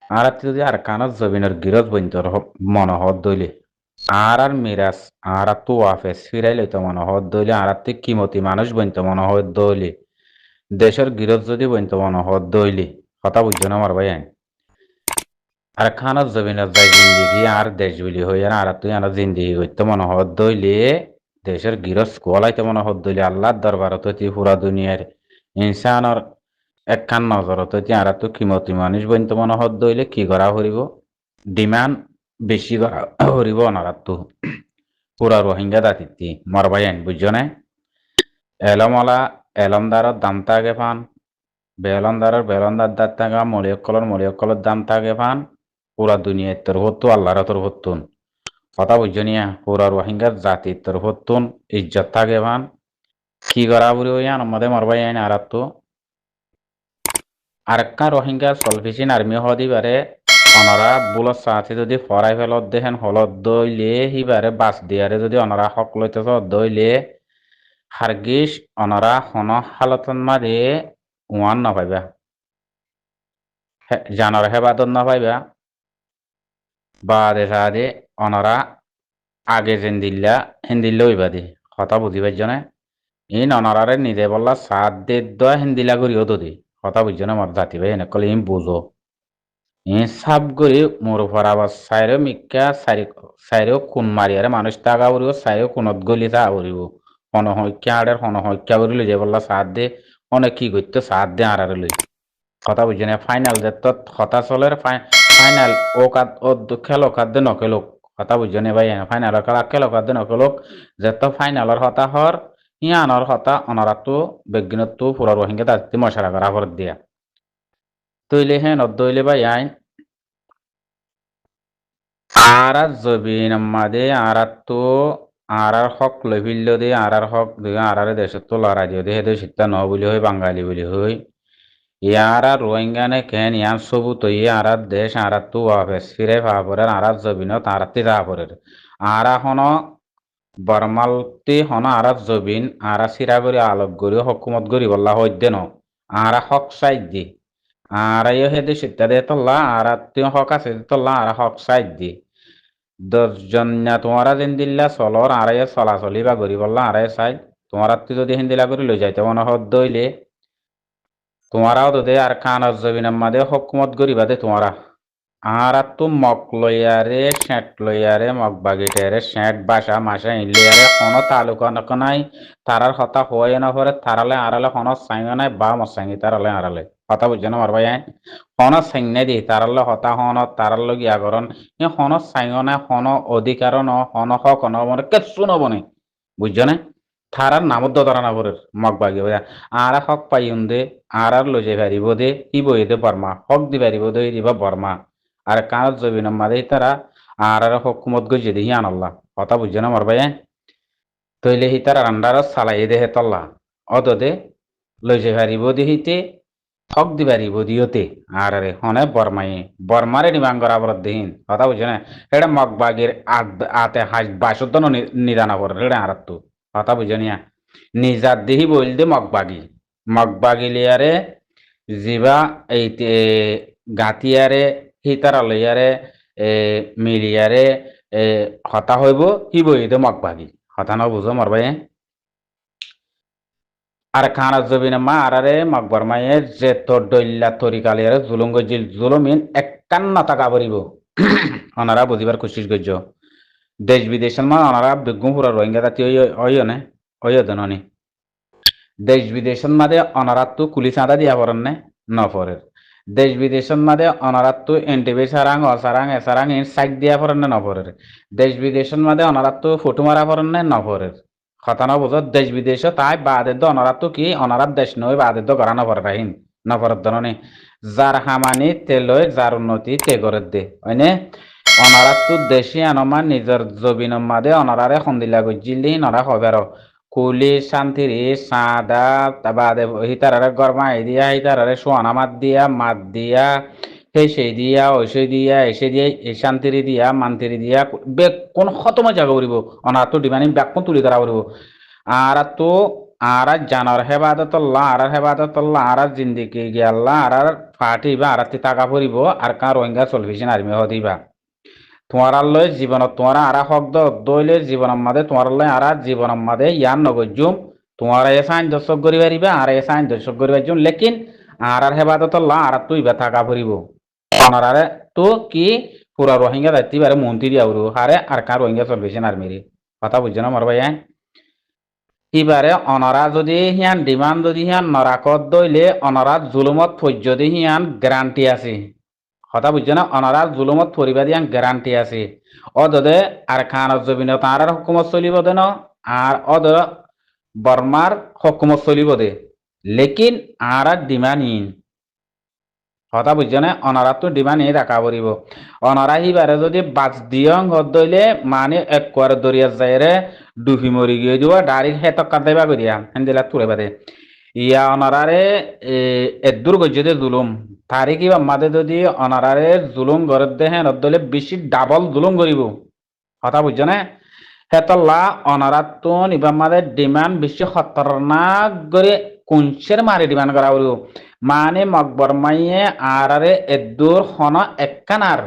আর যদি আর কানত জবিনের গিরত বইন্তর মনোহর দইলে আর মিরাজ আর তো ওয়াফেস ফিরাই লইতো মনোহর দইলে আর কিমতি মানুষ বইন্ত মনোহর দইলে দেশের গিরত যদি বইন্ত মনোহর দইলে কথা বুঝছো না আমার ভাই আর খানত জবিনত যাই জিন্দিগি আর দেশ বিলি হই আর তুই আর জিন্দিগি করতে মনোহর দইলে দেশের গিরস কোয়ালাইতে মনোহর দইলে আল্লাহর দরবারত পুরা দুনিয়ার ইনসানর একখান নজরত আর তো কিমতি মানুষ বইন্ত মনোহর দইলে কি করা হরিব ডিমান্ড বেশি করা হরিব অনারাত পুরা রোহিঙ্গা দাতিত্তি মরবাই আইন বুঝছো না এলমলা এলমদারত দাম থাকে ফান বেলন্দারের বেলন্দার দাঁত থাকা মলিয়কলর দাম থাকে ফান পুরা দুনিয়ার তোর হতো আল্লাহর তোর হতুন কথা বুঝছো নিয়া পুরা রোহিঙ্গার জাতির তোর হতুন ইজ্জত থাকে ফান কি করা বুড়ি হইয়ান আমাদের মরবাই আইন আর তো আরেকটা রোহিঙ্গা সলফিসিন আর্মি হদিবারে অনরা বুলত সাথে যদি ফরাই ফেলত দেখেন হলত দইলে হিবারে বাস দিয়ারে যদি অনরা হক লইতেছ দইলে হারগিস অনরা হন হালতন মারে ওয়ান না পাইবা জানর হেবাদত না পাইবা বাদে সাদে অনরা আগে হিন্দিল্লা হইবা দি কথা বুঝি পাইছ না ইন অনরারে নিজে বললা সাত দে হিন্দিলা করিও তো দি কথা বুঝছো না মর জাতি ভাই এনে কলে ইম বুঝো সাব গরি মোর ফরাবার সাইরে মিক্কা সাইরেও খুন মারিয়ারে মানুষ টাকা উড়িব সাইরেও খুনত গলি তা উড়িব হনহত্যা আড়ের হনহত্যা করি লই যে বললা সাত দে অনেক কি করতে সাত দে আড়ারে লই কথা বুঝছি না ফাইনাল যে তত হতা চলের ফাইনাল ও কাদ ও খেলো কাদ্দে নকেলোক কথা বুঝছো না ভাই ফাইনালের খেলা খেলো কাদ্দে নকেলোক যে তো ফাইনালের হতা হর ইয়ানর হতা অনারাতো বেগিনত পুরা রোহিঙ্গা দাঁতি মশারা করা ভর দিয়া তৈলে হ্যাঁ নদ্দইলে ভাই আইন আরার জবিন আমাদে আরার তো আরার হক লভিল্য দে আরার হক দুই আরারে দেশত তো লড়াই দিয়ে দে শিক্ষা ন বলি হই বাঙালি বলি হই ইয়ারা রোহিঙ্গানে কেন ইয়ান সবু তো ইয়ে আরার দেশ আরার তো ওয়াফেস ফিরে ফাপরের আরার জবিনত আরাত্তি তাপরের আরা হন বর্মালতি হন আরার জবিন আরা সিরা করি আলোক করি হকুমত করি বল্লা হইদে ন আরা হক সাইড দি আরা ইয়ে হেদে শিক্ষা দে তল্লা আরা তুই হক আছে তল্লা আরা হক সাইড দি দশজন না তোমারা যেন দিল্লা চলর আড়াই চলাচলি বা গরি বললা আড়াই চাই তোমার তুই যদি হিন্দিলা করে লই যাইতে মনে হদ দইলে তোমারাও তো দে আর খান জবিন মাদে হকুমত গরিবা দে তোমারা আর তো মক লইয়ারে সেট লইয়ারে মক বাগিটারে সেট বাসা মাসা ইলিয়ারে কোনো তালুকা নাই তারার হতা হয়ে না পরে তারালে আড়ালে কোনো সাইঙ্গ নাই বা মসাঙ্গি তারালে আড়ালে কথা বুঝছো না মারবাই হন সাইনে দি তারালে হতা হন তারার লগ আগরণ হন সাইঙ্গ নাই হন অধিকার ন হন হক ন মানে কেসু নবনে বুঝছো না থারার নামত ধরা না পরে মগ বাগি আর হক পাইন দে আর লই যাই পারিব দে কি বই দে বর্মা হক দি পারিব দে দিবা বর্মা আর কানত জবিন মাদে তারা আর হকুমত গজে দিহি আনাল্লাহ কথা বুঝছো না মরবাই তৈলে হি তারা আন্ডার চালাই দে হেতল্লা অত দে লই যাই পারিব দিহিতে হক দি পারিব দিওতে আর রে হনে বর্মারে নিবাঙ্গর আবরত দেহিন কথা বুঝছো না এটা মগবাগির আতে হাস বাসুদ্ধ নিদানা পড়ে এটা আর তো কথা বুঝো নিয়া নিজার দেহি বইল দে মগবাগি লিয়ারে জিবা এই গাতিয়ারে হিতারা লইয়ারে মিলিয়ারে হতা হইব কি বই দে মগবাগি হতা না বুঝো মরবাই আর খানা জবিনে মা আরারে মকবর মায়ে যে তোর দইল্লা তরিকালিয়ারে জুলুম গজিল জুলুমিন একান্ন টাকা বরিব ওনারা বুঝিবার কোশিশ করছ দেশ বিদেশের মা ওনারা বেগুম পুরা রোহিঙ্গা জাতি অয়নে অয়দননি দেশ বিদেশের মাদে অনারাত কুলি চাঁদা দিয়া পড়েন নে নপরের দেশ বিদেশের মাদে অনারাত এনটিভি সারাং অসারাং এসারাং ইন সাইড দিয়া পড়েন নে নপরের দেশ বিদেশের মাদে অনারাত ফটো মারা পড়েন নে নপরের খতানো বুঝত দেশ বিদেশ তাই বাদে অনারাত কি অনারাত দেশ নয় বাদে গড়া নপর রাহিন নপরের দননি যার হামানি তেলয় যার উন্নতি তে করে দে হয়নে অনারাত দেশি আনমান নিজের জবিনের মাদে অনারারে সন্দিলা গজিলি নরা হবের কুলি শান্তিরি সাদা বাদে হিতারারে গরমা দিয়া হিতারারে সোয়ানা মাত দিয়া সেই দিয়া ঐসে দিয়া এসে দিয়ে এই শান্তিরি দিয়া মান্তিরি দিয়া বেগ কোন খতমে জায়গা করিব অনার তো ডিমানি ব্যাগ কোন তুলি ধরা করিব আর তো আর জানার হেবাদতল্লাহ আর হেবাদতল্লাহ আর জিন্দিগি গিয়াল্লাহ আর পার্টি বা আরাতি টাকা পড়িব আর কার রোহিঙ্গা সলভেশন আর্মি হদিবা তোমার লয় জীবনত তোমার আরা হক দইলে জীবনের মাঝে তোমার লয় আরা জীবনের মাঝে ইয়ান নগজুম তোমার এ সাইন দর্শক করি পারিবা আর এ সাইন দর্শক করি পারিম লেকিন আর হেবাদত আর তুই বা টাকা পড়িব অনারে তো কি পুরা রোহিঙ্গা দায়িত্ব বারে মন্ত্রী আউরু হারে আর কার রোহিঙ্গা সলভেশন আর্মির কথা বুঝছো না মর ভাই এবারে অনরা যদি হিয়ান ডিমান্ড যদি হিয়ান নরাকত দইলে অনরা জুলুমত যদি হিয়ান গ্যারান্টি আছে কথা বুঝছো না অনরা জুলুমত পরিবার হিয়ান গ্যারান্টি আছে অদে আর খানত জবিন তার হুকুমত চলিব দে ন আর অদ বর্মার হুকুমত চলিব দে লেকিন আর ডিমান্ড ইন কথা বুঝছো না অনরা তো ডিমান্ড ই রাখা পড়িব অনরা হিবারে যদি বাজ দিয়ং হদ দইলে মানে এক কোয়ার দরিয়া যাইরে ডুফি মরি গিয়ে দিব ডাইরেক্ট হে তক্কা দেবা করিয়া হেন্দিলা তুলে বাদে ইয়া অনারারে এদুর গজ্জে জুলুম তারে কিবা মাদে যদি অনারারে জুলুম গরত দে হেন দলে বেশি ডাবল জুলুম করিব কথা বুঝছো না হেতল্লা অনারাতুন ইবা মাদে ডিমান্ড বেশি খতরনাক করে কুঞ্চের মারি ডিমান্ড করা হলো মানে মকবর মাইয়ে আরে এদুর হন একখানার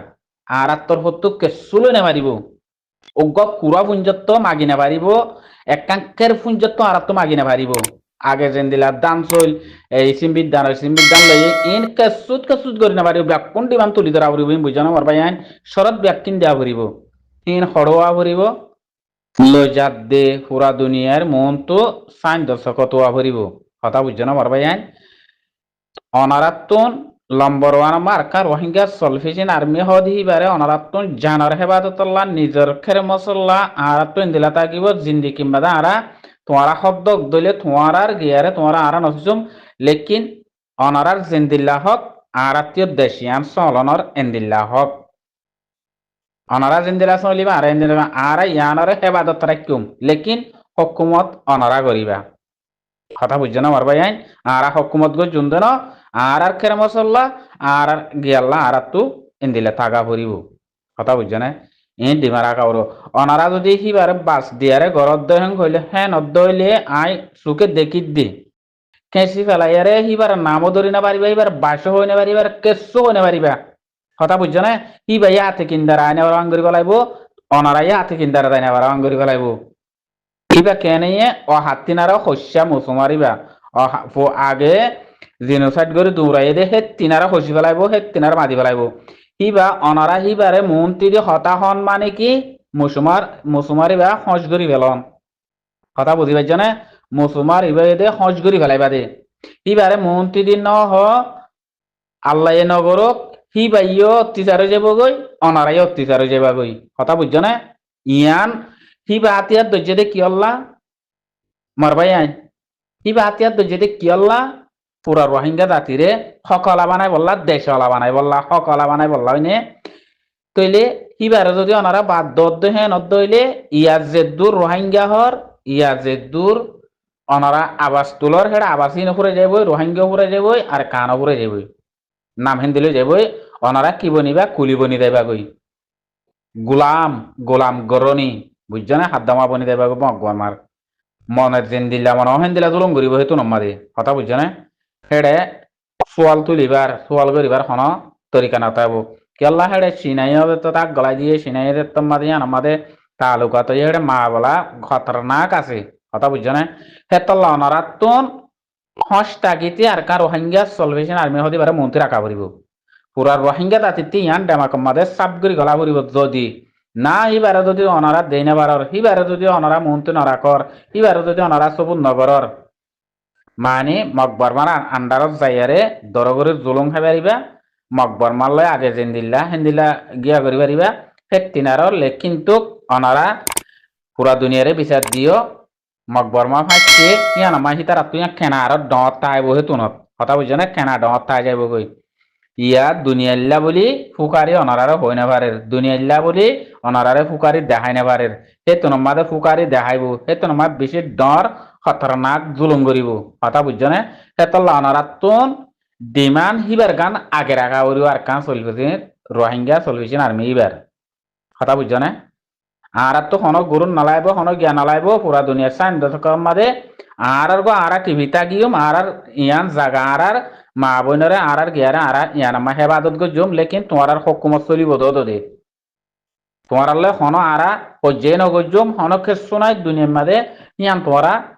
আর আত্তর হতো কেসুলো নেমারিব অজ্ঞ কুড়া পুঞ্জত্ব মাগি নেপারিব একাঙ্কের পুঞ্জত্ব আর তো মাগি নেপারিব আগে যেন দিলা দান চল এই সিম্বিদান লই ইন কেসুত করে নেপারিব ব্যাকুন ডিমান্ড তুলি ধরা পড়িব বুঝা না মরবাই আইন শরৎ ব্যাকিন দেওয়া পড়িব ইন হড়োয়া পড়িব লজাত দে পুরা দুনিয়ার মন তো সাইন দর্শকত পড়িব কথা বুঝছো না মরবাই আইন অনারাত্তন লম্বর ওয়ান মার্কা রোহিঙ্গা সলফিসিন আর্মি হদি বারে অনারাত্তন জানার হেবাদতল্লা নিজের খেরে মশল্লা আর তো ইন্দিলা তাকিব জিন্দি কিংবা আরা তোমারা শব্দ দইলে তোমার গিয়ারে তোমারা আরা নসুম লেকিন অনারার জিন্দিল্লা হক আর আত্মীয় দেশিয়ান চলনর এন্দিল্লা হক অনারা জিন্দিলা চলিবা আর এন্দিলা আর ইয়ানরে হেবাদত রাখিম লেকিন হকুমত অনারা করিবা কথা বুঝছো না মারবাই আইন আর হকুমত গো জুন দেন আর খের মশল্লা আর গিয়াল্লা আর তু ইন্দিলে থাকা ফুরিব কথা বুঝছো না ইন ডিমারা কাউর অনারা যদি সিবারে বাস দিয়ারে ঘরত দহং হইলে হ্যাঁ নদ্দ হইলে আই চুকে দেখি দি কেঁচি ফেলাইয়ারে সিবার নামও ধরি না পারিবা এবার বাসও হই না পারিবা কেঁচো হই না পারিবা কথা বুঝছো না সিবাই হাতে কিন্দার আইনে বারং করিব লাগবো অনারাই হাতে কিন্দার আইনে বারং করিব লাগব ইবা কেনে ও হাতিনারা শস্যা মুসুমারিবা ও আগে জিনোসাইড করে দৌড়াই দে হে তিনারা খসি পেলাইব হে তিনারা মাতি পেলাইব হিবা অনারা হিবারে মন্ত্রী হতাহন মানে কি মুসুমারিবা হস করি পেলন কথা বুঝি পাইছ না মুসুমার ইবা দে হস করি পেলাইবা দে হিবারে মন্ত্রী ন হ আল্লাহ নগরক হিবাইও অত্যাচার যাব গই অনারাই অত্যাচার যাবা গই কথা বুঝছ না ইয়ান হিবা হাতিয়ার দর্জে দে কি অল্লা মারবাই আইন হিবা হাতিয়ার দর্জে দে কি অল্লা পুরা রোহিঙ্গা জাতিরে সকলা বানাই বললা দেশলা বানাই বললা সকলা বানাই বললা হইনে তইলে হিবারে যদি ওনারা বাদ দদ্দ হে নদ্দ হইলে ইয়ার যে দূর রোহিঙ্গা হর ইয়ার যে দূর ওনারা আবাস তুলর হেড়া আবাসিন উপরে যাবই রোহিঙ্গা উপরে যাবই আর কান উপরে যাবই নাম হিন্দিলে যাবই ওনারা কি বনিবা কুলি বনি দেবা গই গোলাম গরনি বুঝছো না হাত দামা বনি দেবা গো আমার মনের যেন দিল্লা মনে হেন দিলা জুলুম করিব হেতু নম্মাদি কথা বুঝছো না হেড়ে সোয়াল করিবার হন তরিকা নাতাবো কেল্লা হেড়ে সিনাই হবে তো তাক গলাই দিয়ে সিনাই তোমাদের আমাদের তালুকা তো হেড়ে মা বলা খতরনাক আছে কথা বুঝছো না হেতল্লা অনারাতন হস্তাগিতি আর কার রোহিঙ্গা সলভেশন আর্মি হতে পারে মন্ত্রী রাখা পড়িব পুরা রোহিঙ্গা জাতিতে ইয়ান ডেমাকম্মাদের সাব করে গলা পড়িব যদি না এবারে যদি অনারা দেই না বারর এবারে যদি অনারা মন্ত্রী নরাকর এবারে যদি অনারা সবুজ নগরর মানে মকবরমার আন্ডারত যাইয়ারে দরগরের জুলুম খাই পারিবা মকবরমার লয় আগে যেন্দিল্লা হেন্দিল্লা গিয়া করি পারিবা ফেটিনারর লেখ কিন্তু অনারা পুরা দুনিয়ারে বিচার দিও মকবরমা ফাইছে ইয়ান আমার হিতার তুই খেনা আর ডত তাই বহে তুনত কথা বুঝছো না খেনা ডত তাই যাইব গই ইয়াত দুনিয়াল্লা বলি ফুকারি অনারারে হই না পারে দুনিয়াল্লা বলি অনারারে ফুকারি দেখাই না পারে সেই তোমাদের ফুকারি দেখাইব সেই তোমার বেশি ডর খতরনাক জুলুম করিব কথা বুঝছো না সেতল্লা অনারাতন ডিমান্ড হিবার গান আগে রাখা করিব আর কান চলবে রোহিঙ্গা চলবেছেন আর্মি ইবার কথা বুঝছো না আর তো হনক গুরু নালাইব হনক জ্ঞান নালাইব পুরা দুনিয়ার সাইন দশকের মাঝে আর গো আর টিভি তাকিম আর ইয়ান জাগা আর মা বোনরে আর গিয়ারে আর ইয়ানামা হেবাদত গজুম লেকিন তোমার আর হকুমত চলিব দে তোমার আল্লাহ হন আরা পর্যায়ে নগজুম হন খেসু নাই দুনিয়ার মাঝে ইয়ান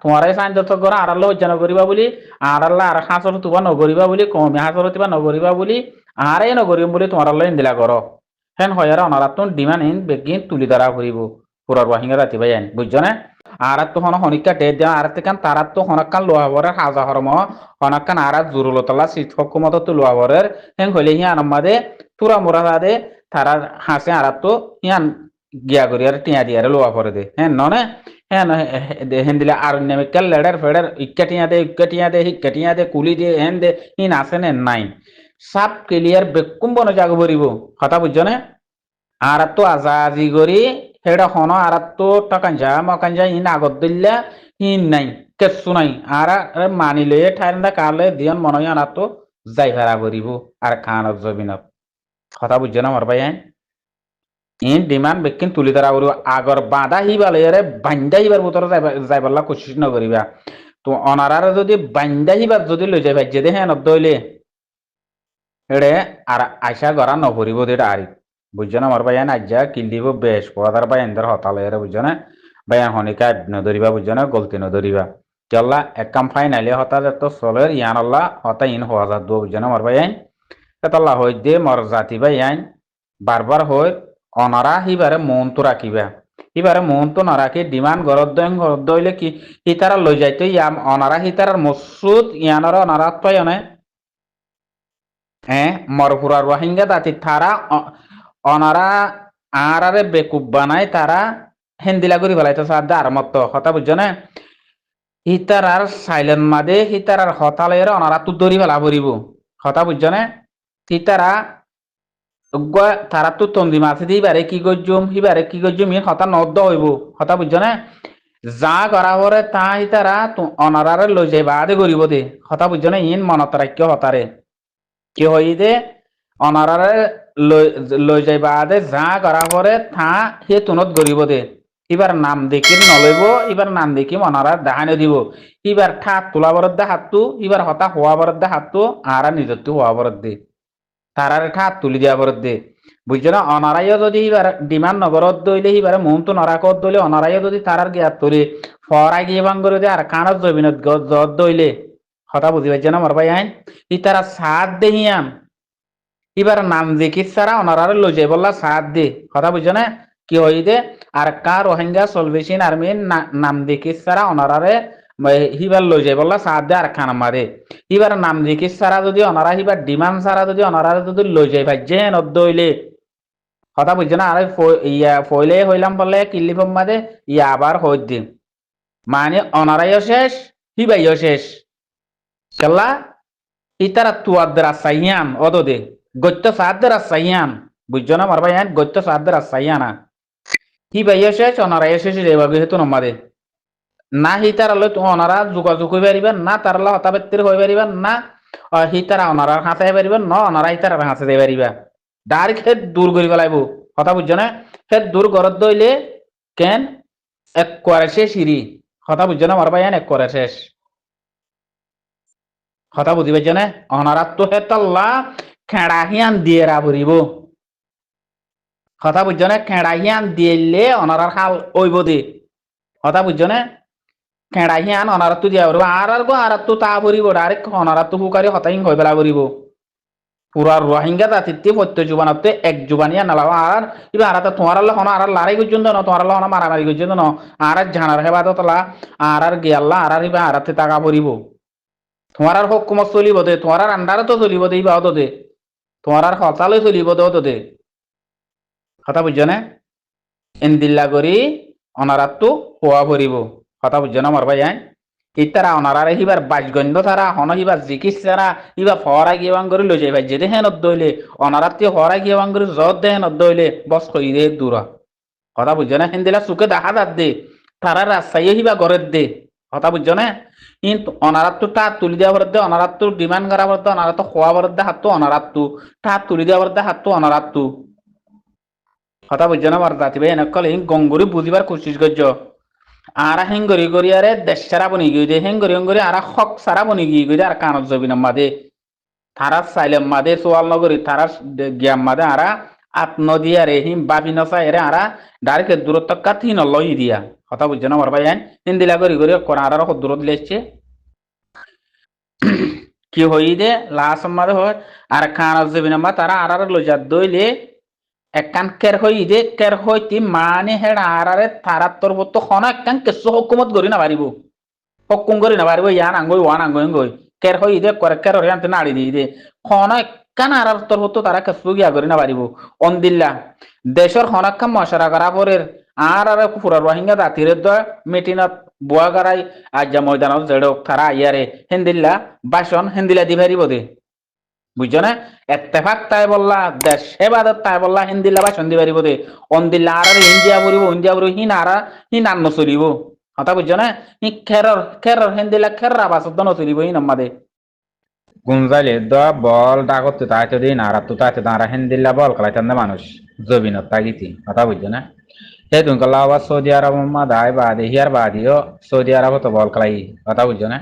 তোমারাই সাইন যত করা আর আল্লাহ হজ্জা নগরিবা বলি আর আল্লাহ আর হাসর তুবা নগরিবা বলি কমে হাসর তুবা নগরিবা বলি আরাই নগরিম বলি তোমার আল্লাহ ইন্দিলা করো হেন হয় আর অনারাতন ডিমান ইন বেগিন তুলি ধরা করিব পুরার ওয়াহিঙ্গা রাতি ভাই বুঝছো না আর তো হন হনিকা ডেট দেওয়া আর তেকান তারাত তো হনকান লোয়া বরের হাজা হরম হনকান আর জুরুলতলা শীত হকুমত তো লোয়া বরের হেন হইলে হিয়ান আমাদে তুরা মুরা দে তারা হাসে আর তো হিয়ান গিয়া করি আর টিয়া দিয়ে লোয়া পরে দে হ্যাঁ ননে হ্যাঁ হেন দিলে আর নেমিক্যাল লেডার ফেডার ইক্কা টিয়া দে হিক্কা টিয়া দে কুলি দিয়ে হেন দে হিন আসে নে নাই সাপ ক্লিয়ার বেকুম বন জাগ ভরিব কথা বুঝছো না আর তো আজাজি করি হেডা হন আর তো মকাঞ্জা ইন আগত দিল্লা ইন নাই কেসু নাই আর মানি লয়ে ঠাইন্দা কালে দিয়ন মনে আর তো যাই ভেড়া করিব আর খানত জবিনত কথা বুঝছো না আমার ভাই ইন ডিমান্ড বেকিন তুলি ধরা করিব আগর বাঁধা হিবালে এরে বান্ধা হিবার ভিতরে যাইবাল্লা কোশিশ নকরিবা তো অনারারে যদি বান্ধা হিবার যদি লই যাই ভাজ্যে দে হ্যাঁ নদইলে হেড়ে আর আশা করা নভরিব দেটা আরি বুঝছো না আমার ভাইয়ান আজ্জা কিল দিব বেশ পদার ভাইয়ানদের হতালে এর বুঝছো না ভাইয়ান হনিকা নধরিবা বুঝছো না গলতি নধরিবা চল্লা এককাম ফাইনালি হতা তো চলের ইয়ান আল্লাহ হতা ইন হওয়া যা দো বুঝছো না আমার ভাইয়ান তাল্লা হই দে মর জাতি ভাইয়ান বারবার হই অনারা হিবারে মন তো রাখিবা হিবারে মন তো নারাখি ডিমান্ড ঘরত দইলে কি হিতারা লই যাইতে ইয়াম অনারা হিতারার মসুদ ইয়ানরা অনারা পাই অনে হ্যাঁ মরপুরার রোহিঙ্গা দাতি তারা অনারা আরে বেকুব বানায় তারা হেন্দিলা করি ফেলাইতো সাদা আর মত কথা বুঝছো না হিতারার সাইলেন্ট মাদে হিতারার হতালের অনারা তু দরি ফেলা পড়িব কথা বুঝছো না হিতারা তারা তো তন্দি মাছে দিবারে কি গজ্জুম হিবারে কি গজ্জুম ইন হতা নদ্দ হইব কথা বুঝছো না যা করা পরে তা হিতারা অনারারে লই যাই বাদে করিব দে কথা বুঝছো না ইন মনত রাখ্য হতারে কি হই দে অনারারে লই যাইবা আদে যা করা পরে থা সে তুনত গরিব দে এবার নাম দেখি নলইব এবার নাম দেখি অনারা দেখানো দিব এবার ঠাত তোলা বরদ দে হাতটো এবার হতা হওয়া বরদ দে হাতটো আর নিজত্ব হওয়া বরদ দে তারারে ঠাত তুলি দিয়া বরদ দে বুঝছো না অনারাইও যদি এবার ডিমান্ড নগরত দইলে এবারে মন তো নরাকত দইলে অনারাইও যদি তারার গিয়াত তোলে ফরা গিয়ে বাঙ্গরে দে আর কানত জবিনত জত দইলে কথা বুঝি পাইছে না মর ভাই আইন ই তারা সাত দেহিয়াম এবার নাম দেখি সারা অনারারে লই যাই বললা সাত দে কথা বুঝছো না কি হই দে আর কা রোহিঙ্গা সলভেশন আর্মি নাম দেখি সারা অনারারে হিবার লই যাই বললা সাত দে আর খানা মারে এবার নাম দেখি সারা যদি অনারা হিবার ডিমান্ড সারা যদি অনারারে যদি লই যাই ভাই যে নদইলে কথা বুঝছো না আরে ইয়া ফইলে হইলাম বলে কিল্লিফম মাদে ইয়া আবার হই দিন মানে অনারাইও শেষ হিবাইও শেষ কেলা ইতারা তুয়াদের আসাইয়ান অদদে গত্য সাদের আসাইয়ান বুঝছো না মারবা ইয়ান গত্য সাদের আসাইয়ানা হি ভাইয়া শেষ অনারা শেষ রেবাগে হেতু নমাদে না হি তারা লই অনারা যোগাযোগ হই পারিবা না তার লা হতাবেত্তির হই পারিবা না হি তারা অনারা হাসাই পারিবা ন অনারা হি তারা হাসাই দেই পারিবা ডাইরেক্ট হেড দূর করি ফেলাইব কথা বুঝছো না হেড দূর গরত দইলে কেন এক করে শেষ হিরি কথা বুঝছো না মারবা ইয়ান এক করে শেষ কথা বুঝি পাইছ না অনারাত তো হেতল্লা খেড়াহিয়ান দিয়ে রাবরিব কথা বুঝছো না খেড়াহিয়ান দিলে অনারার হাল ওইব দে কথা বুঝছো না খেড়াহিয়ান অনারাত তো দিয়া বরিব আর গো আর তো তা বরিব ডাইরেক্ট অনারাত তো হুকারি হতাইং হই বেলা বরিব পুরা রোহিঙ্গা জাতিতে প্রত্য জুবানতে এক জুবানিয়া নালাও আর ইবা আর তোমার আল্লাহ হন আর লারাই গজুন ন তোমার আল্লাহ হন মারামারি গজুন ন আর জানার হেবাদত লা আর গিয়াল্লা আর ইবা আরাতে টাকা বরিব তোমার আর হকুমত চলিব দে তোমার আর আন্ডারে তো চলিব দে ইবা দে তোমার আর হতালে চলিব দে কথা বুঝছো না এন্দিল্লা করি অনারাত তো হওয়া ভরিব কথা বুঝছো না মর ভাই ইতারা অনারারে হিবার বাজগন্ধ তারা হন হিবার চিকিৎসারা হিবা ফরা গিয়ে বাং করে লই যাই ভাই যেতে হ্যাঁ নদইলে অনারাত ফরা গিয়ে বাং করে জত দে নদইলে বস কই দে দূর কথা বুঝছো না হেন্দিলা চুকে দেখা যাত দে তারা রাস্তায় হিবা গড়ের দে কথা বুঝছো না কিন্তু অনারাত তো তা তুলি দেওয়া বরদ দে অনারাত তো ডিমান্ড করা বরদ অনারাত খোয়া বরদ দে হাত তো অনারাত তো তা তুলি দেওয়া বরদ দে হাত তো অনারাত তো কথা বুঝছো না বার জাতি ভাই এনেকল হিং গঙ্গুরি বুঝিবার কোশিশ করছো আর হেঙ্গরি গড়ি আরে দেশ সারা বনি গিয়ে দে হেঙ্গরি হেঙ্গরি আর হক সারা বনি গিয়ে আর কানত জবি নাম্মা দে তারা সাইলেম মাদে সোয়াল নগরী তারা গিয়াম মাদে আরা আত্মদিয়া রে হিম বাবি নসা এরে আরা ডাইরেক্ট দূরত্ব কাথি নলই দিয়া কথা বুঝছে না মারবাই হিন্দিলা করি করি কোরআন আর দূরত লেছে কি হই দে লাস্ট মাদে হয় আর খান জবিনা মা তারা আর লইজা দইলে একখান কের হই দে কের হইতি মানে হেড আরারে তারার তোর তো খন একখান কেসু হকুমত করি না পারিব হকুম করি না পারিব ইয়ান আঙ্গই ওয়ান আঙ্গই গই কের হই দে করে কের হই আনতে নাড়ি দি দে খন একখান আরার তোর তো তারা কেসু গিয়া করি না পারিব অন্দিল্লা দেশের হনাক্ষা মশারা করা পরের আর আর পুরা রোহিঙ্গা জাতিরে দ মিটিনত বুয়া গারাই আজ ময়দানত জেড়ক তারা ইয়ারে হিন্দিল্লা বাসন হিন্দিলা দি পারিব দে বুঝছো না এত্তেফাক তাই বললা দেশ সেবাদত তাই বললা হিন্দিলা বাসন দি পারিব দে অন্দিল্লা আর ইন্ডিয়া পড়িব হিন আর হিন আর নচলিব কথা বুঝছো না হি খেরর হিন্দিলা খেররা বাসত নচলিব হিন আমাদে গুঞ্জাইলে দ বল ডাকতে তাইতে দিন আর তো তাইতে তারা হিন্দিল্লা বল খেলাইতেন না মানুষ জবিনত তাগিতি কথা বুঝছো না সেই তুমি কল্লা আবার সৌদি আরব মাদায় বাদে হিয়ার বাদিও সৌদি আরব তো বল খেলাই কথা বুঝছো না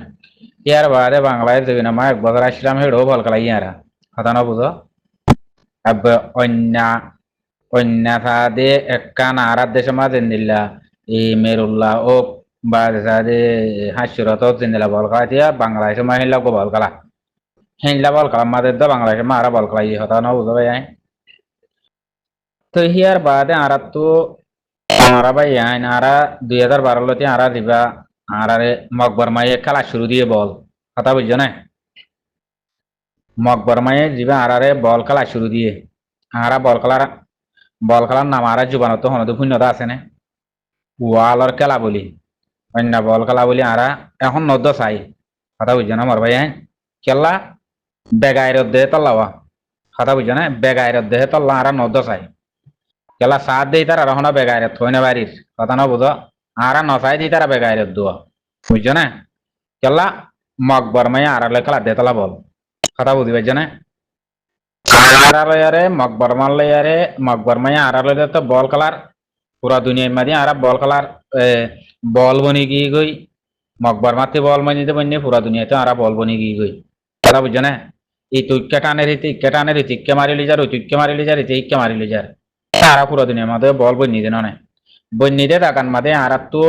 ইয়ার বাদে বাংলায় জবিন মা এক বছর আসলাম হেডও বল খেলাই ইয়ারা কথা না বুঝো अब অন্যথাদে একখান আরার দেশে মা জিন্দিল্লা এই মেরুল্লাহ ও বাদে হাসিরত জিন্দিল্লা বল খেলা দিয়া বাংলাদেশে মা হিল্লা বল খেলা হিল্লা বল খেলা মাদের তো বাংলাদেশে মা আরা বল খেলাই হতা না বুঝো ভাই তো হিয়ার বাদে আরা তো আরা ভাই আইন আরা 2012 লতে আরা দিবা আরারে মকবর মায়ে খেলা শুরু দিয়ে বল কথা বুঝছো না মকবর মায়ে দিবা আরারে বল খেলা শুরু দিয়ে আরা বল খেলার নাম আরা জুবানত হনদ শূন্যতা আছে না ওয়ালর খেলা বলি অন্য বল খেলা বলি আরা এখন নদ্য চাই কথা বুঝছো না মর ভাই খেলা বেগাইরত দেহে তল্লাওয়া কথা বুঝছো না বেগাইরত দেহে তল্লা আরা নদ্য চাই খেলা সাত দেই তারা রহন বেগাইরত থই না বাড়ির কথা না বুঝো আরা নচাই দি তারা বেগাইরত দোয়া বুঝছো না খেলা মকবর মায়ে আরালে খেলা দে তলা বল কথা বুঝি পাইছো না আরালয়ারে মকবর মারলয়ারে মকবর মায়ে আরালে তো বল খেলার পুরা দুনিয়ার মাঝে আর বল খেলার বল বনি গিয়ে গই মকবর মারতে বল মানিতে বন্যে পুরা দুনিয়াতে আর বল বনি গিয়ে গই কথা বুঝছো না এই তুইকে টানের রীতি ইকে টানের রীতি ইকে মারিলি যার ওই তুইকে মারিলি যার এতে ইকে মারিলি যার তারা পুরা দুনিয়ার মাঝে বল বন্যি দেন না বন্যি দে টাকার মাঝে আর তো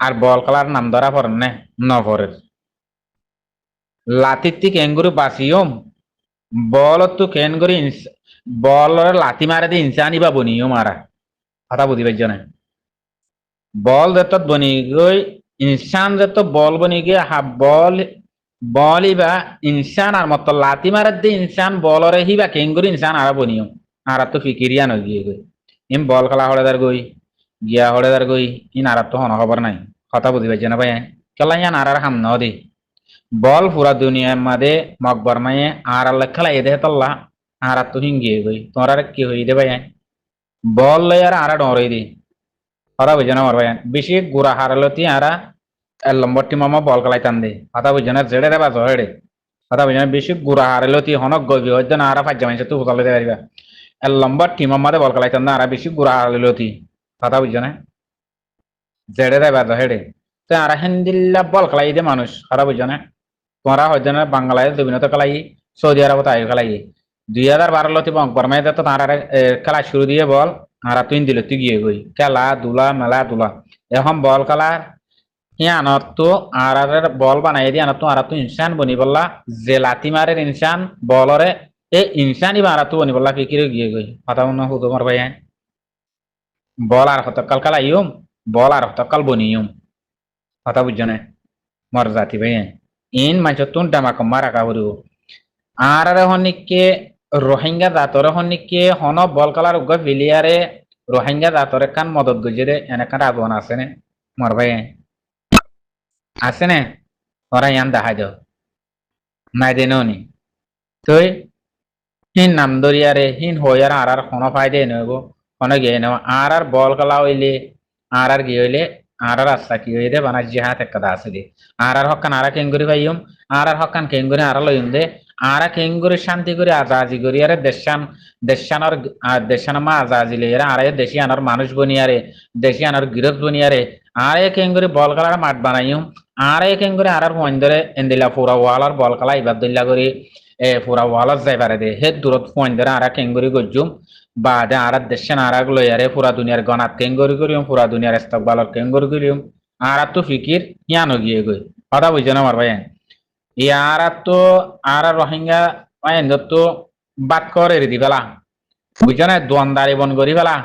আর বল খেলার নাম ধরা পড়েন না নভরের লাতির কেঙ্গুরু বাসিয়ম বল তো কেঙ্গুরি বল লাতি মারে দিয়ে ইনসানি বা বনিও মারা কথা বুঝি পাইছো না বল যেত বনি গই ইনসান যেত বল বনি গিয়ে বল ইবা ইনসান আর মত লাতি মারে দিয়ে ইনসান বলরে হিবা কেঙ্গুরি ইনসান আর বনিও আর তো ফিকিরিয়া নয় গিয়ে গই ইম বল খেলা হড়েদার গই গিয়া হড়েদার গই ইন আর তো হন খবর নাই কথা বুঝি পাইছো না ভাই খেলা ইয়ান আর হাম ন দি বল পুরা দুনিয়ার মাঝে মকবর মায়ে আর খেলা এ দেহে তল্লা আর তো হিঙ্গিয়ে গই তোমার আর কি হই দে ভাই বল লই আর ডরে দি কথা বুঝছো না আমার ভাই বেশি গুড়া হারালতি আরা লম্বর টিম আমার বল খেলাই টান দে কথা বুঝছো না জেডে রে বা জহেডে কথা বুঝছো না বেশি গুড়া হারালতি হনক গবি হইতো না আরা ফাজ্জা মাইছে তুই হোতালে পারিবা লম্বর টিম আমাদের বল খেলাই টান না আরা বেশি গুড়া হারালতি কথা বুঝছো না জেডে রে বা জহেডে তো আরা হিন্দিল্লা বল খেলাই দে মানুষ কথা বুঝছো না তোমরা হয়তো না বাংলাদেশ দুবিনত খেলাই সৌদি আরব তাই খেলাই 2012 লতি বংপর মাইতে তো তারা খেলা শুরু দিয়ে বল আর তুই দিল তুই গিয়ে গই খেলা দুলা মেলা দুলা এখন বল খেলা আনত তো আর বল বানাই দিয়ে আনত তো আর তুই ইনসান বনি বললা যে লাতি মারের ইনসান বলরে এই ইনসানই আর তো বনি বললা ফিকিরে গিয়ে গই কথা মনে হতো তোমার ভাই বল আর হতকাল খেলা ইউম বল আর হতকাল বনিয়ম কথা বুঝছো না মর জাতি ভাই ইন মাঝে তুন ডামাক মারা কাবরিব আর হনিকে রোহিঙ্গা জাতরে হনিকে হন বল কালার উগ ফিলিয়ারে রোহিঙ্গা জাতরে কান মদত গজে এনেকান রাজন আছে নে মর ভাই আছে নে ওরা ইয়ান দেখা যাও নাই দে নি তুই হিন নাম দরিয়ারে হিন হইয়ার আর হন ফাইদে নব হন গিয়ে নেব আর বল কালা হইলে আর গিয়ে হইলে আর রাস্তা কি হইলে বানা জিহাত একটা আছে দে আর হকান আর কেঙ্গুরি ভাইয়ম আর হকান কেঙ্গুরি আর লইম দে আর কেঙ্গুরি শান্তি করে আজাজি করি আরে দেশানোর দেশান মা আজাজি লে আর দেশি আনার মানুষ বনিয়ারে দেশি আনার গিরফ বনিয়ারে আর কেঙ্গুরি বল খেলার মাঠ বানাইম আর কেঙ্গুরি আর মহিন্দরে এন্দিলা পুরা ওয়ালার বল খেলা ইবাদুল্লাহ করি পুরা ওয়ালত যাই পারে দে হে দূরত পয়েন্ট ধরে আরা কেঙ্গুরি গজ্জুম বা দে আরা দেশেন আরা গুলো ইয়ারে পুরা দুনিয়ার গনাত কেঙ্গুরি করিম পুরা দুনিয়ার ইস্তকবালত কেঙ্গুরি করিম আরা তো ফিকির ইয়ানো গিয়ে গই কথা বুঝছো না আমার ভাই ইয়ারা তো আরা রোহিঙ্গা তো বাদ করে দি ফেলা বুঝছো না দোয়ানদারি বন করি ফেলা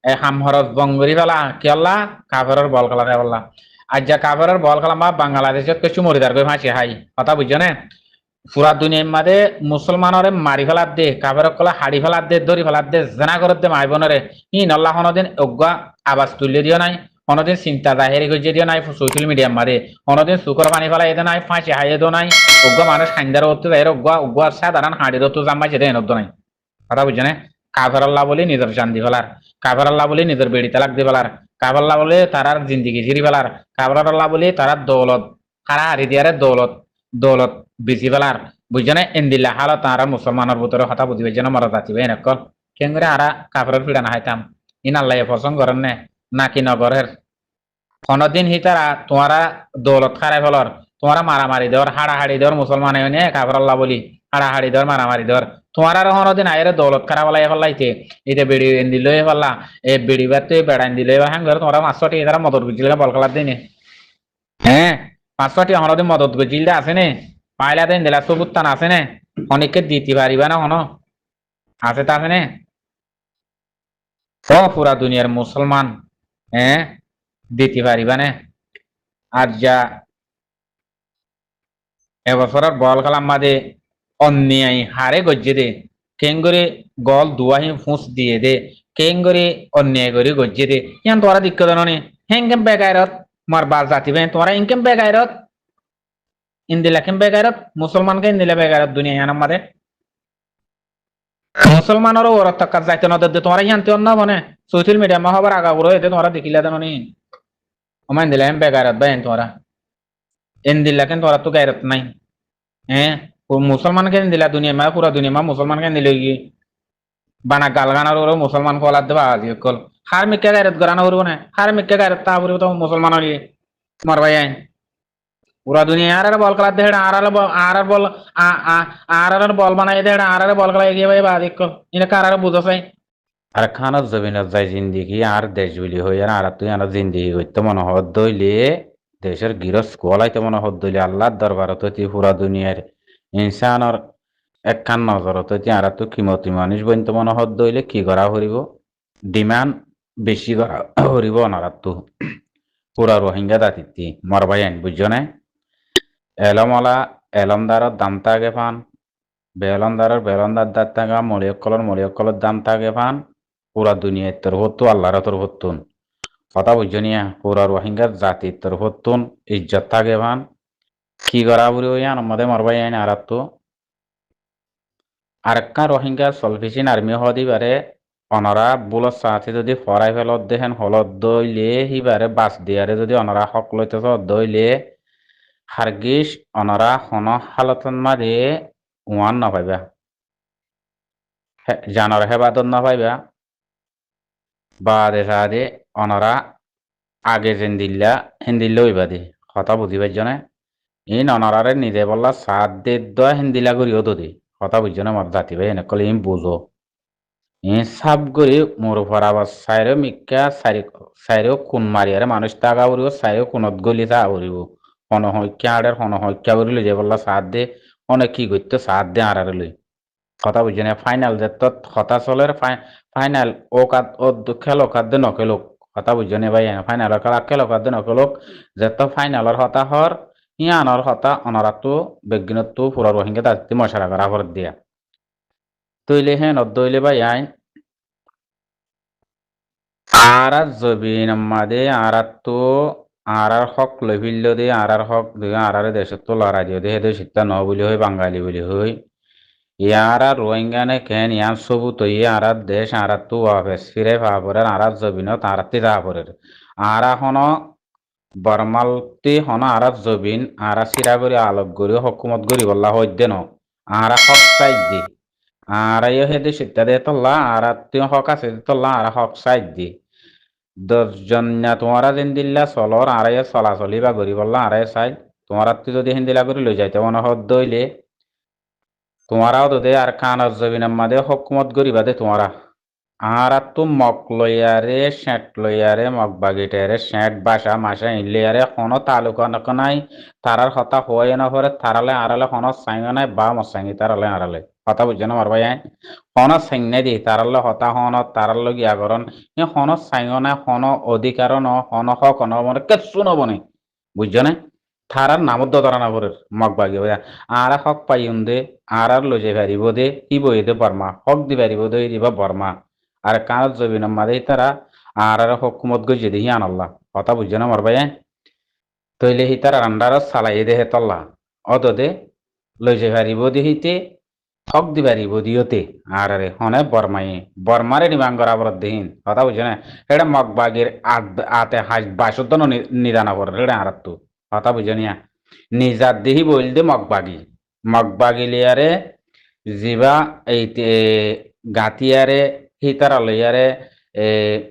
হাম হরত বন করি ফেলা কেলা কাফেরর বল খেলা ফেলা আজ যা কাফেরর বল খেলা মা বাংলাদেশত কিছু মরিদার করে ফাঁসি হাই কথা বুঝছো না পুরা দুনিয়ার মাঝে মুসলমানরে মারি ফেলার দে কাফেরক কলা হাড়ি ফেলার দে ধরি ফেলার দে জেনা করত দে মাই বোনরে ই নল্লা হনদিন অজ্ঞা আবাজ তুলে দিও নাই হনদিন চিন্তা জাহেরি গজিয়ে দিও নাই সোশ্যাল মিডিয়ার মাঝে হনদিন সুকর পানি ফেলা এদে নাই ফাঁসি হাইয়ে দো নাই অজ্ঞা মানুষ খাইন্দার হতে যায় অজ্ঞা অজ্ঞা সাধারণ হাড়ির হতো জামাইছে দে এনত নাই কথা বুঝছো না কাফের আল্লাহ বলি নিজের জান দি ফেলার কাফের আল্লাহ বলি নিজের বেড়ি তালাক দি ফেলার কাফের আল্লাহ বলে তারার জিন্দিগি ঝিরি ফেলার কাফের আল্লাহ বলি তারার দৌলত হারা হারি দিয়ারে দৌলত দৌলত বেশি ফেলার বুঝছনে এন্দিল্লা হালত তারা মুসলমানের ভিতরে কথা বুঝিবে যেন মরা যাচ্ছিবে এনেকল কেন করে আরা কাপড়ের ফিডা না হাইতাম ইন আল্লাহ পছন্দ করেন নে নাকি নগরের কোনদিন হি তারা তোমারা দৌলত খারাই ফলর তোমারা মারামারি দেওয়ার হাড়াহাড়ি দেওয়ার মুসলমান নে কাপড় আল্লাহ বলি হাড়াহাড়ি দেওয়ার মারামারি দেওয়ার তোমার আর কোনদিন আয়ের দৌলত খারাপ ফলাই ফেলাইতে এতে বেড়ি এন্দিল ফেললা এ বেড়ি বাতে বেড়াইন দিলে হ্যাঁ ঘরে তোমরা 500 টাকা তারা মদত বুঝলে বল খেলার দিনে হ্যাঁ 500 টাকা আমাদের মদত বুঝিলটা আছে নে পাইলা দেন দিলা সবুত টান আছে নে অনেককে দিতে পারিবা না হন আছে তা আছে নে ও পুরা দুনিয়ার মুসলমান হ্যাঁ দিতে পারিবা না আর যা এবছরের বল খেলার মাঝে অন্যায় হারে গজ্জে দে কেঙ্গরে গল দুয়াহি ফুঁস দিয়ে দে কেঙ্গরে অন্যায় করে গজ্জে দে ইয়ান তোরা দিক্কত ননি হেঙ্গেম বেগাইরত মার বাল জাতি বে তোরা ইনকেম বেগাইরত ইন্দিলা কেম বেগাইরত মুসলমানকে ইন্দিলা বেগাইরত দুনিয়া ইয়ান আমারে মুসলমানেরও ওর টাকা যাইতে না দে তোমরা ইয়ান্তে অন্য মানে সোশ্যাল মিডিয়া মা হবার আগা বড় এতে তোমরা দেখিলা দেন নি ওমান দিলাম বেগাইরত বাইন তোমরা ইন্দিলা কেন তোরা তো গাইরত নাই হ্যাঁ মুসলমান কেন দিলা দুনিয়া মা পুরা দুনিয়া মা মুসলমান কেন দিলে কি বানা গালগানার ওর মুসলমান কলার দেবা আজি কল হার মিক্কা গাইরত গরানা হরব না হার মিক্কা গাইরত তা হরব তো মুসলমান হলি মারবাই আইন পুরা দুনিয়া আর বল খেলা দেড় আর বল আর বল বানাই দেড় আর বল খেলা এগিয়ে ভাই বাদ কল এটা কার বুঝো চাই আর খানত জমিনত যাই জিন্দিগি আর দেশ বলি হই আর তুই আর জিন্দিগি করতে মনে হদ দইলে দেশের গিরস কোলাইতে মনে হদ দইলে আল্লাহর দরবারত পুরা দুনিয়ার ইনসানর একখান নজরত আর তো কিমতি মানুষ বইন তো মনে হদ দইলে কি করা হরিব ডিমান্ড বেশি করা হরিব অনারাত পুরা রোহিঙ্গা দাতিতি মরবাই আইন বুঝছো না এলমলা এলমদারত দাম থাকে পান বেলন্দারের বেলন্দার দাঁত থাকা মলিয়কলর দাম থাকে পান পুরা দুনিয়ার তোর হতো আল্লাহর তোর হতুন কথা বুঝছো নিয়া পুরা রোহিঙ্গার জাতির তোর হতুন ইজ্জত থাকে পান কি করা বুড়ি হইয়ান আমাদের মরবাই আইন আর তো আরেকটা রোহিঙ্গা সলফিসিন আর্মি হদি বারে অনরা বুলত সাথে যদি ফরাই ফেলত দেখেন হলত দইলে হিবারে বাস দিয়ারে যদি অনরা হক লইতেছ দইলে হারগিস অনরা হন হালতন মাঝে ওয়ান না পাইবা জানর হেবাদত না পাইবা বাদে সাদে অনরা আগে যেন দিল্লা হিন্দিল্লা হইবা দে কথা বুঝি পাইছ না ইন অনরারে নিজে বললা সাত দে হিন্দিলা করিও তো দে কথা বুঝছো না মর জাতি ভাই এনে কলে ইম বুঝো সাব করি মোর ফরাবার সাইরে মিক্কা সাইরেও কোন মারিয়ারে মানুষ টাকা উড়িব সাইরেও কোনত গলি তা উড়িব হনহত্যা আড়ের হনহত্যা করি লই যে বললা সাত দে অনেক কি করতে সাত দে আড়ারে লই কথা বুঝছো না ফাইনাল যে তত কথা চলের ফাইনাল ও কাদ ও খেলো খাদ্য নখেলোক কথা বুঝছো না ভাই ফাইনাল খেলো খাদ্য নখেলোক যে তো ফাইনালর হতা হর ইয়ানর হতা অনরাতো বেগিনত পুরা রোহিঙ্গা দাঁতি মশারা করা ভর দিয়া তৈলে হ্যাঁ নদইলে ভাই আইন আর জবিন মাদে আর তো আর হক লভিল্য দে আর হক আর দেশ তো লড়াই দিয়ে দে হেদে শিক্ষা ন বলি হই বাঙালি বলি হই ইয়ার রোহিঙ্গানে কেন ইয়ার সবু তো আর দেশ আর তো ওয়াফেস ফিরে পাবরের আর জবিনত আর তি যাবরের আর হন বর্মালতি হন আর জবিন আর সিরা করি আলোক করি হকুমত করি বললা হইতে ন আর হক চাই দি আর হেদে শিক্ষা দে তোলা আর তুই হক আছে তোলা আর হক চাই দি 10 জন তোমরা যেন দিল্লা চলর আড়াই চলাচলি বা গরি বললা আড়াই চাই তোমরা তুই যদি হিন্দিলা করে লই যাইতে মনে হদ দইলে তোমারাও তো দে আর কানার জবিনের মাঝে হকুমত গরিবা দে তোমারা আর তো মক লইয়ারে শেট লইয়ারে মক বাগিটারে শেট বাসা মাসা ইলিয়ারে কোনো তালুকা নাই তারার কথা হয়ে না পরে তারালে আড়ালে কোনো সাইন নাই বা মসাঙ্গি তারালে আড়ালে কথা বুঝছো না মারবাই কোনো সাইন নাই দি তারালে হতা হন তারার লগ আগরণ এ কোনো সাইন নাই কোনো অধিকার ন কোনো হক ন মানে কেসু নবনে বুঝছো না থারার নামত ধরা না পরে মগ বাগি আর হক পাইন দে আর লই যাই পারিব দে ই বই দে বর্মা হক দি পারিব দে দিবা বর্মা আর কানত জবিন মাদে তারা আর হকুমত গই যদি হিয়ান আল্লাহ কথা বুঝছো না মর ভাই তৈলে হি তারা আন্ডার সালাই দে হেতল্লা অদ দে লই যাই পারিব দে হিতে হক দি পারিব দিওতে আর রে হনে বর্মাই বর্মারে নিবাং করা বর দেহিন কথা বুঝছো না এটা মগ বাগির আতে হাজ বাসুদ্ধ নিদানা করে রেড়ে আর তো কথা বুঝছো নিয়া নিজার দেহি বইল দে মগ বাগিলিয়ারে জিবা এই গাতিয়ারে হিতারা লইয়ারে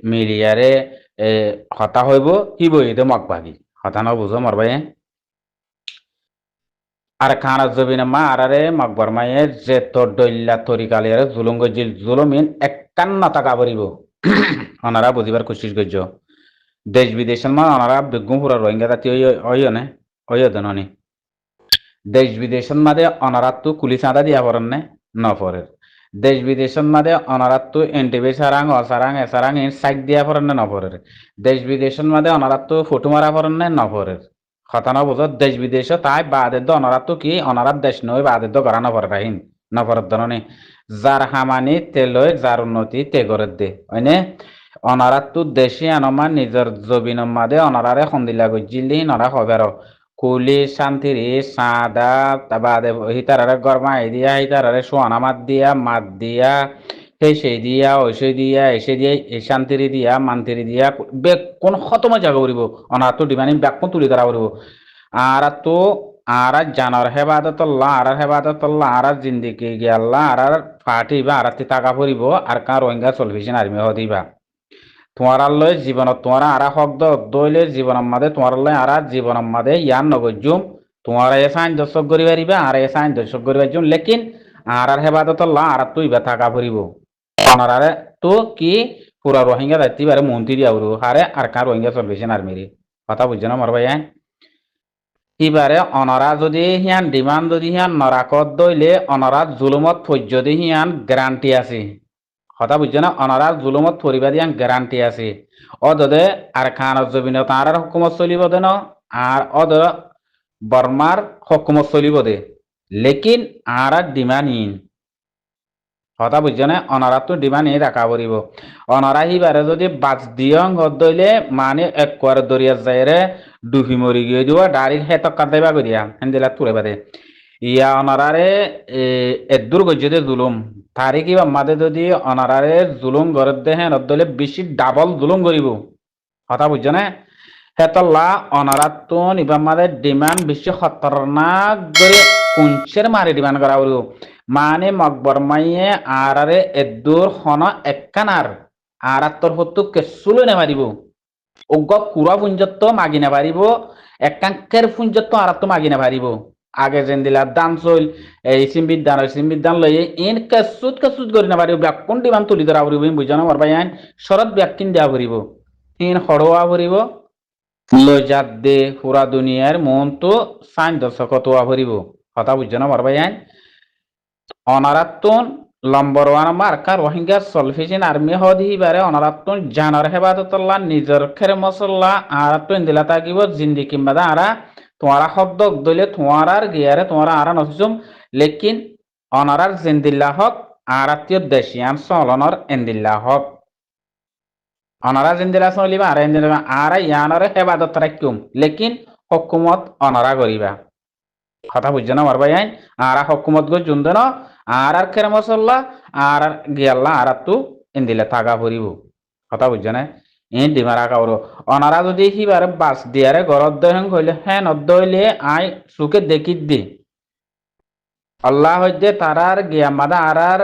মিলিয়ারে হতা হইব কি বইতে মগ বাগি হতা না বুঝো মরবাই আর খানা জবিনে মা আরারে মকবর মায়ে যে তোর দইল্লা তরিকালিয়ারে জুলুম গজিল জুলুমিন একান্ন টাকা বরিব ওনারা বুঝিবার কোশিশ করছ দেশ বিদেশের মা ওনারা বেগুম পুরা রোহিঙ্গা জাতি ওইনে ওইদননি দেশ বিদেশের মাঝে অনারাত্তু কুলি চাঁদা দিয়া পড়েন ন পরের দেশ বিদেশের মাঝে অনারাত্তু এনটিভি সারাং অসারাং এসারাং ইন সাইড দিয়া পড়েন ন পরের দেশ বিদেশের মাঝে অনারাত্তু ফটো মারা পড়েন ন পরের খতানো বুঝো দেশ বিদেশ তাই বাদের দ অনারাত্তু কি অনারাত দেশ নয় বাদের দ করা নপরে রাহিন নপরের দননি যার হামানি তেলয় যার উন্নতি তে করে দে হয়নে অনারাত্তু দেশে আনমান নিজের জবিনের মাঝে অনারারে সন্দিলা গজিলি নরা হবের কুলি শান্তিরি সাদা বাদে হিতারারে গরমা দিয়া হিতারারে সোয়ানা মাত দিয়া সেই দিয়া ঐসে দিয়া এসে দিয়া এই শান্তিরি দিয়া মান্তিরি দিয়া বেগ কোন খতম জায়গা করিব অনার তো ডিমানি ব্যাগ কোন তুলি ধরা করিব আর তো আর জানার হেবাদতল্লাহ আর হেবাদতল্লাহ আর জিন্দিগি গিয়াল্লাহ আর ফাটিবা আর টাকা পরিব আর কার রোহিঙ্গা চলভিশন আর্মি হদিবা তোমার লয় জীবনত তোমার আর শব্দ দইলে জীবনের মাঝে তোমার লয় আর জীবনের মাঝে ইয়ান নগজুম তোমার এ সাইন দর্শক করি পারিবা আর এ সাইন দর্শক করি পারছুম লেকিন আর হেবাদত আর তুই বা থাকা ফুরিব অনারে তো কি পুরা রোহিঙ্গা দায়িত্ব বারে মন্ত্রী দিয়া উড়ু হারে আর কার রোহিঙ্গা চলবেছেন আর্মিরি কথা বুঝছো না মর ভাই এবারে অনরা যদি হিয়ান ডিমান্ড যদি হিয়ান নরাকত দইলে অনরা জুলুমত ফৈর্যদি হিয়ান গ্যারান্টি আছে কথা বুঝছো না অনারা জুলুমত পরিবার ইয়াং গ্যারান্টি আছে অদে আর খানের জমিনে তার হুকুমত চলিব দে ন আর অদ বর্মার হুকুমত চলিব দে লেকিন আর ডিমান্ড ইন কথা বুঝছো না অনারা তো ডিমান্ড ই রাখা পড়িব অনারা হিবারে যদি বাজ দিয়ং দইলে মানে এক কোয়ার দরিয়া যাইরে ডুবি মরি গিয়ে দিব ডাইরেক্ট হেতক কাটাইবা করিয়া হেন্দিলা তুলে বাদে ইয়া অনারারে এদুর গজ্জে জুলুম তারে কিবা মাদে যদি অনারারে জুলুম গরত দেহে নদলে বেশি ডাবল জুলুম করিব কথা বুঝছো না হেতল্লা অনারাত তো নিবা মাদে ডিমান্ড বেশি খতরনাক করে কুঞ্চের মারি ডিমান্ড করা হলো মানে মকবর মাইয়ে আরারে এদুর হন একখানার আরাত্তর হতো কেসুলো নেমারিব অজ্ঞ কুড়া পুঞ্জত্ব মাগি নেপারিব একাঙ্কের পুঞ্জত্ব আরাত্ত মাগি নেপারিব আগে যেন দিলা দান চল এই সিম্বিধান লই ইন কেসুত করি নেপারিব ব্যাকুন ডিমান্ড তুলি ধরা পড়িব বুঝা না মরবাই আইন শরৎ ব্যাকিন দেওয়া পড়িব ইন হড়োয়া পড়িব লই যাত দে পুরা দুনিয়ার মন তো সাইন দর্শক তোয়া পড়িব কথা বুঝছো না মরবাই আইন অনারাত্তন লম্বর ওয়ান মার্কা রোহিঙ্গা সলফিসিন আর্মি হদি বারে অনারাত্তন জানার হেবাদতল্লাহ নিজের খেরে মশল্লা আর তো ইন্দিলা থাকিব জিন্দি কিংবা আরা তোমারা শব্দ দইলে তোমার গিয়ারে তোমার আরা নসুম লেকিন অনারার জিন্দিল্লা হক আর আত্মীয় দেশিয়ান চলনর এন্দিল্লা হক অনারা জিন্দিলা চলিবা আর এন্দিলা আর ইয়ানরে হেবাদত রাখিম লেকিন হকুমত অনারা করিবা কথা বুঝছো না মারবাই আইন আর হকুমত গো জুন দেন আর খেরে মশল্লা আর গিয়াল্লা আর তু ইন্দিলে থাকা পড়িব কথা বুঝছো না ইন ডিমারা কাউর অনারা যদি সিবারে বাস দিয়ারে ঘরত দহং হইলে হ্যাঁ নদইলে আই সুখে দেখি দি আল্লাহ হইতে তারার গিয়া মাদা আর